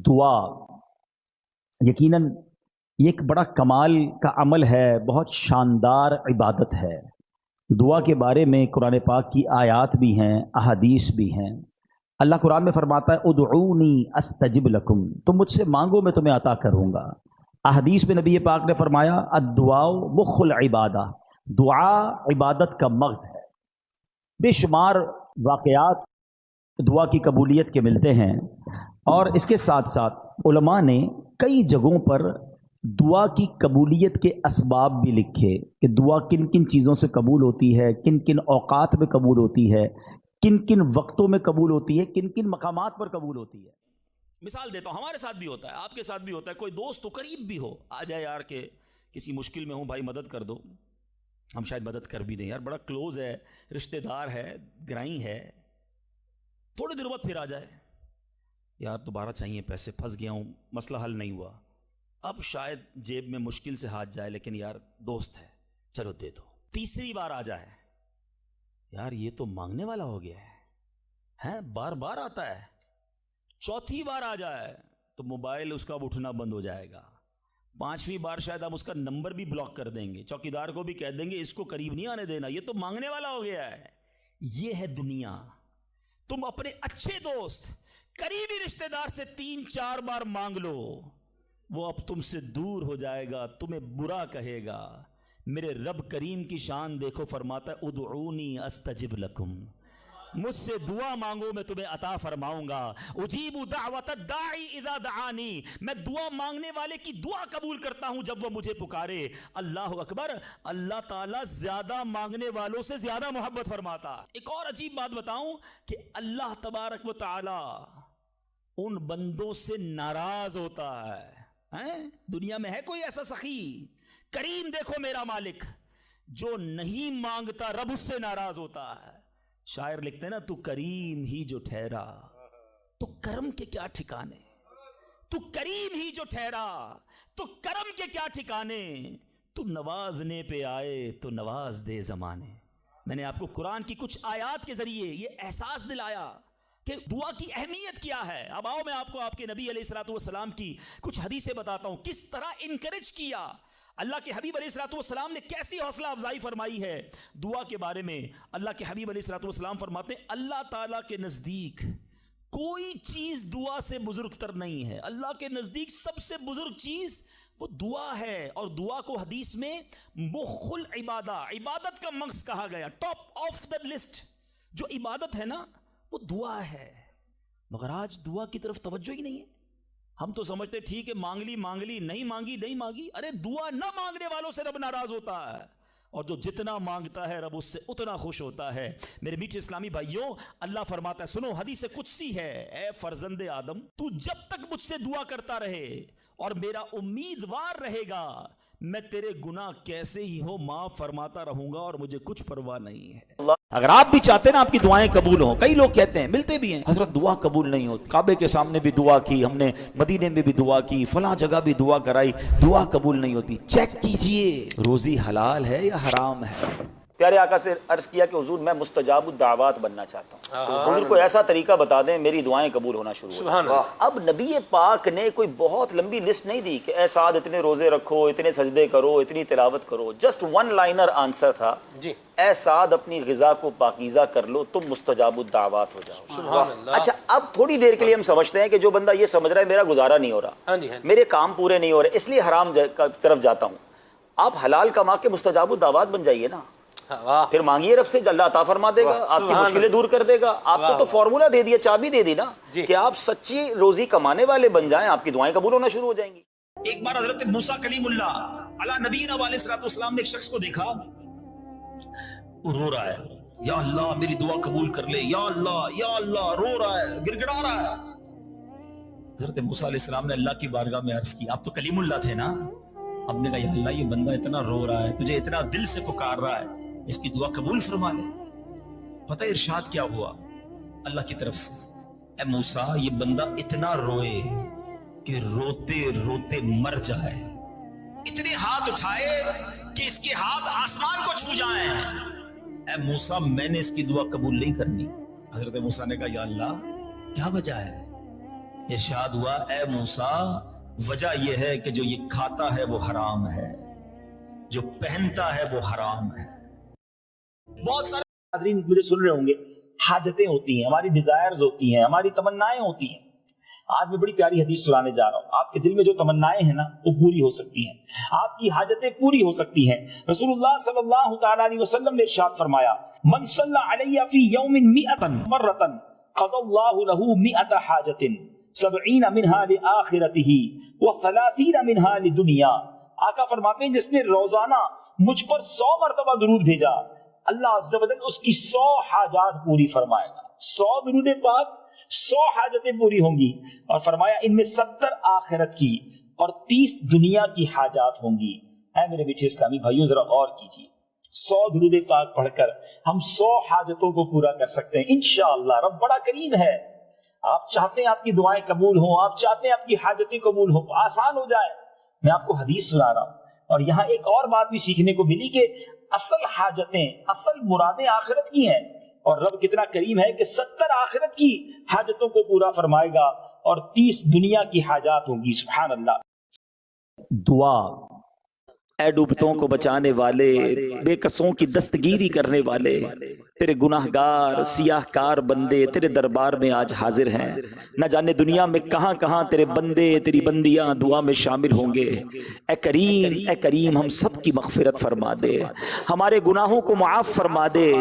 دعا یقیناً یہ ایک بڑا کمال کا عمل ہے، بہت شاندار عبادت ہے۔ دعا کے بارے میں قرآن پاک کی آیات بھی ہیں، احادیث بھی ہیں۔ اللہ قرآن میں فرماتا ہے ادعونی استجب لکم، تم مجھ سے مانگو میں تمہیں عطا کروں گا۔ احادیث میں نبی پاک نے فرمایا الدعاء مخ العبادہ، دعا عبادت کا مغز ہے۔ بے شمار واقعات دعا کی قبولیت کے ملتے ہیں، اور اس کے ساتھ ساتھ علماء نے کئی جگہوں پر دعا کی قبولیت کے اسباب بھی لکھے کہ دعا کن کن چیزوں سے قبول ہوتی ہے، کن کن اوقات میں قبول ہوتی ہے، کن کن وقتوں میں قبول ہوتی ہے، کن کن مقامات پر قبول ہوتی ہے۔ مثال دیتا ہوں، ہمارے ساتھ بھی ہوتا ہے، آپ کے ساتھ بھی ہوتا ہے، کوئی دوست تو قریب بھی ہو، آ جائے یار کہ کسی مشکل میں ہوں، بھائی مدد کر دو، ہم شاید مدد کر بھی دیں، یار بڑا کلوز ہے، رشتہ دار ہے، گرائی ہے، تھوڑے دیر بعد پھر آ جائے، یار دوبارہ چاہیے پیسے، پھنس گیا ہوں، مسئلہ حل نہیں ہوا، اب شاید جیب میں مشکل سے ہاتھ جائے، لیکن یار دوست ہے، چلو دے دو۔ تیسری بار آ جائے، یار یہ تو مانگنے والا ہو گیا ہے، بار بار آتا ہے۔ چوتھی بار آ جائے تو موبائل اس کا اٹھنا بند ہو جائے گا۔ پانچویں بار شاید ہم اس کا نمبر بھی بلاک کر دیں گے، چوکیدار کو بھی کہہ دیں گے اس کو قریب نہیں آنے دینا، یہ تو مانگنے والا ہو گیا ہے۔ یہ ہے دنیا۔ تم اپنے اچھے دوست، قریبی رشتہ دار سے 3-4 بار مانگ لو، وہ اب تم سے دور ہو جائے گا، تمہیں برا کہے گا۔ میرے رب کریم کی شان دیکھو، فرماتا ہے ادعونی استجب لکم، مجھ سے دعا مانگو میں تمہیں عطا فرماؤں گا۔ اجیب دعوت الداعی اذا دعانی، میں دعا مانگنے والے کی دعا قبول کرتا ہوں جب وہ مجھے پکارے۔ اللہ اکبر، اللہ تعالیٰ زیادہ مانگنے والوں سے زیادہ محبت فرماتا۔ ایک اور عجیب بات بتاؤں کہ اللہ تبارک و تعالی ان بندوں سے ناراض ہوتا ہے۔ دنیا میں ہے کوئی ایسا سخی؟ کریم دیکھو میرا مالک، جو نہیں مانگتا رب اس سے ناراض ہوتا ہے۔ شاعر لکھتے ہیں نا، تو کریم ہی جو ٹھہرا، تو کرم کے کیا ٹھکانے، تو کریم ہی جو ٹھہرا، تو کرم کے کیا ٹھکانے، تو نوازنے پہ آئے تو نواز دے زمانے۔ میں نے آپ کو قرآن کی کچھ آیات کے ذریعے یہ احساس دلایا کہ دعا کی اہمیت کیا ہے۔ اب آؤ میں آپ کو آپ کے نبی علیہ الصلوۃ والسلام کی کچھ حدیثیں بتاتا ہوں، کس طرح انکریج کیا اللہ کے حبیب علیہ الصلوۃ والسلام نے، کیسی حوصلہ افزائی فرمائی ہے دعا کے بارے میں۔ اللہ کے حبیب علیہ الصلوۃ والسلام فرماتے ہیں اللہ تعالیٰ کے نزدیک کوئی چیز دعا سے بزرگ تر نہیں ہے۔ اللہ کے نزدیک سب سے بزرگ چیز وہ دعا ہے، اور دعا کو حدیث میں مخ العبادہ، عبادت کا مغز کہا گیا، ٹاپ آف دا لسٹ۔ جو عبادت ہے نا وہ دعا ہے، مگر آج دعا کی طرف توجہ ہی نہیں ہے۔ ہم تو سمجھتے ٹھیک ہے، مانگ لی، نہیں مانگی نہیں مانگی، ارے دعا نہ مانگنے والوں سے رب ناراض ہوتا ہے، اور جو جتنا مانگتا ہے رب اس سے اتنا خوش ہوتا ہے۔ میرے میٹھے اسلامی بھائیوں، اللہ فرماتا ہے، سنو حدیث قدسی ہے، اے فرزند آدم، تو جب تک مجھ سے دعا کرتا رہے اور میرا امیدوار رہے گا، میں تیرے گناہ کیسے ہی ہو معاف فرماتا رہوں گا، اور مجھے کچھ پرواہ نہیں ہے۔ اگر آپ بھی چاہتے ہیں نا آپ کی دعائیں قبول ہوں، کئی لوگ کہتے ہیں، ملتے بھی ہیں، حضرت دعا قبول نہیں ہوتی، کعبے کے سامنے بھی دعا کی ہم نے، مدینے میں بھی دعا کی، فلاں جگہ بھی دعا کرائی، دعا قبول نہیں ہوتی۔ چیک کیجئے روزی حلال ہے یا حرام ہے۔ پیارے آقا سے عرض کیا کہ حضور میں مستجاب الدعوات بننا چاہتا ہوں، حضور کوئی ایسا طریقہ بتا دیں میری دعائیں قبول ہونا شروع ہو۔ اب نبی پاک نے کوئی بہت لمبی لسٹ نہیں دی کہ اے سعد اتنے روزے رکھو، اتنے سجدے کرو، اتنی تلاوت کرو، جسٹ ون لائنر آنسر تھا، اے سعد اپنی غذا کو پاکیزہ کر لو، تم مستجاب الدعوات ہو جاؤ۔ اچھا، اب تھوڑی دیر کے لیے ہم سمجھتے ہیں کہ جو بندہ یہ سمجھ رہا ہے میرا گزارا نہیں ہو رہا، میرے کام پورے نہیں ہو رہے، اس لیے حرام طرف جاتا ہوں، آپ حلال کما کے مستجاب الدعوات بن جائیے نا، پھر مانگیے رب سے، اللہ عطا فرما دے گا، آپ کی مشکلیں دور کر دے گا۔ آپ کو تو فارمولا دے دیا، چابی دے دی نا کہ آپ سچی روزی کمانے والے بن جائیں، آپ کی دعائیں قبول ہونا شروع ہو جائیں گی۔ ایک بار حضرت موسیٰ کلیم اللہ علی نبینا علیہ الصلوۃ والسلام نے ایک شخص کو دیکھا، وہ رو رہا ہے، یا اللہ میری دعا قبول کر لے، یا اللہ، رو رہا ہے، گڑ گڑا رہا ہے۔ حضرت موسیٰ علیہ السلام نے اللہ کی بارگاہ میں عرض کی، آپ تو کلیم اللہ تھے نا، اب نے کہا یا اللہ یہ بندہ اتنا رو رہا ہے، تجھے اتنا دل سے پکار رہا ہے، اس کی دعا قبول فرما لے۔ پتہ ارشاد کیا ہوا اللہ کی طرف سے، اے موسیٰ یہ بندہ اتنا روئے کہ روتے روتے مر جائے، اتنے ہاتھ اٹھائے کہ اس کے ہاتھ آسمان کو چھو جائیں، اے موسیٰ میں نے اس کی دعا قبول نہیں کرنی۔ حضرت موسیٰ نے کہا یا اللہ کیا وجہ ہے؟ ارشاد ہوا اے موسیٰ وجہ یہ ہے کہ جو یہ کھاتا ہے وہ حرام ہے، جو پہنتا ہے وہ حرام ہے۔ بہت سارے حاضرین مجھے سن رہے ہوں گے، حاجتیں ہوتی ہیں، ہماری ڈیزائرز ہوتی ہیں، ہماری تمنائیں ہوتی ہیں۔ آج میں بڑی پیاری حدیث سنانے جا رہا ہوں۔ آپ کے دل میں جو تمنائیں ہیں نا وہ پوری ہو سکتی ہیں، آپ کی حاجتیں پوری ہو سکتی ہیں۔ رسول اللہ صلی اللہ تعالی علیہ وسلم نے ارشاد فرمایا من صلی علی فی یوم 100 مرۃ قضى اللہ له 100 حاجۃ 70 منها لآخرتہ و30 منها لدنیا۔ آقا فرماتے ہیں جس نے روزانہ مجھ پر 100 مرتبہ درود بھیجا، اللہ عز و جل اس کی 100 حاجات پوری فرمائے گا۔ 100 درود پاک 100 حاجتیں پوری ہوں گی، اور فرمایا ان میں 70 آخرت کی اور 30 دنیا کی حاجات ہوں گی۔ اے میرے میٹھے اسلامی بھائیوں ذرا غور کیجیے، 100 درود پاک پڑھ کر ہم 100 حاجتوں کو پورا کر سکتے ہیں انشاءاللہ۔ رب بڑا کریم ہے، آپ چاہتے ہیں آپ کی دعائیں قبول ہوں، آپ چاہتے ہیں آپ کی حاجتیں قبول ہوں، آسان ہو جائے۔ میں آپ کو حدیث سنا رہا ہوں، اور یہاں ایک اور بات بھی سیکھنے کو ملی کہ اصل حاجتیں، اصل مرادیں آخرت کی ہیں، اور رب کتنا کریم ہے کہ 70 آخرت کی حاجتوں کو پورا فرمائے گا اور 30 دنیا کی حاجات ہوں گی۔ سبحان اللہ۔ دعا اے ڈوبتوں کو بچانے والے، بے کسوں کی دستگیری کرنے والے، تیرے گناہ گار سیاہ کار بندے تیرے دربار میں آج حاضر ہیں۔ نہ جانے دنیا میں کہاں کہاں تیرے بندے تیری بندیاں دعا میں شامل ہوں گے۔ اے کریم ہم سب کی مغفرت فرما دے، ہمارے گناہوں کو معاف فرما دے،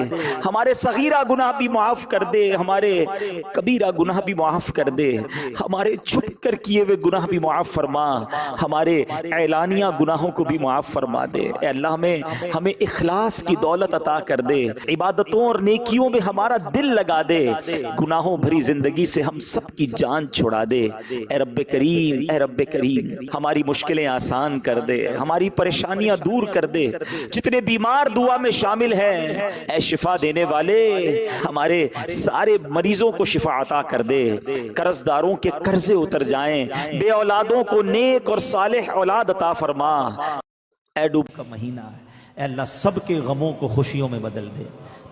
ہمارے صغیرہ گناہ بھی معاف کر دے، ہمارے کبیرہ گناہ بھی معاف کر دے، ہمارے چھپ کر کیے ہوئے گناہ بھی معاف فرما، ہمارے اعلانیہ گناہوں کو بھی معاف فرما دے۔ اے اللہ ہمیں اخلاص کی دولت عطا کر دے، عبادتوں اور نیکیوں میں ہمارا دل لگا دے، گناہوں بھری زندگی سے ہم سب کی جان چھڑا دے۔ اے رب کریم ہماری مشکلیں آسان کر دے، ہماری پریشانیاں دور کر دے۔ جتنے بیمار دعا میں شامل ہیں اے شفا دینے والے، ہمارے سارے مریضوں کو شفا عطا کر دے، قرض داروں کے قرضے اتر جائیں، بے اولادوں کو نیک اور صالح اولاد عطا فرما۔ اے ڈوب کا مہینہ ہے، اے اللہ سب کے غموں کو خوشیوں میں بدل دے،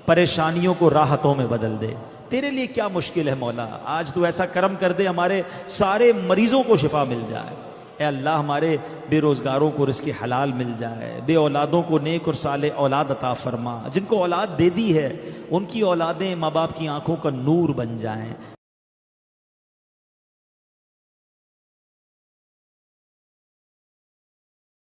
پریشانیوں کو راحتوں میں بدل دے۔ تیرے لیے کیا مشکل ہے مولا، آج تو ایسا کرم کر دے ہمارے سارے مریضوں کو شفا مل جائے۔ اے اللہ ہمارے بے روزگاروں کو رزق حلال مل جائے، بے اولادوں کو نیک اور صالح اولاد عطا فرما، جن کو اولاد دے دی ہے ان کی اولادیں ماں باپ کی آنکھوں کا نور بن جائیں۔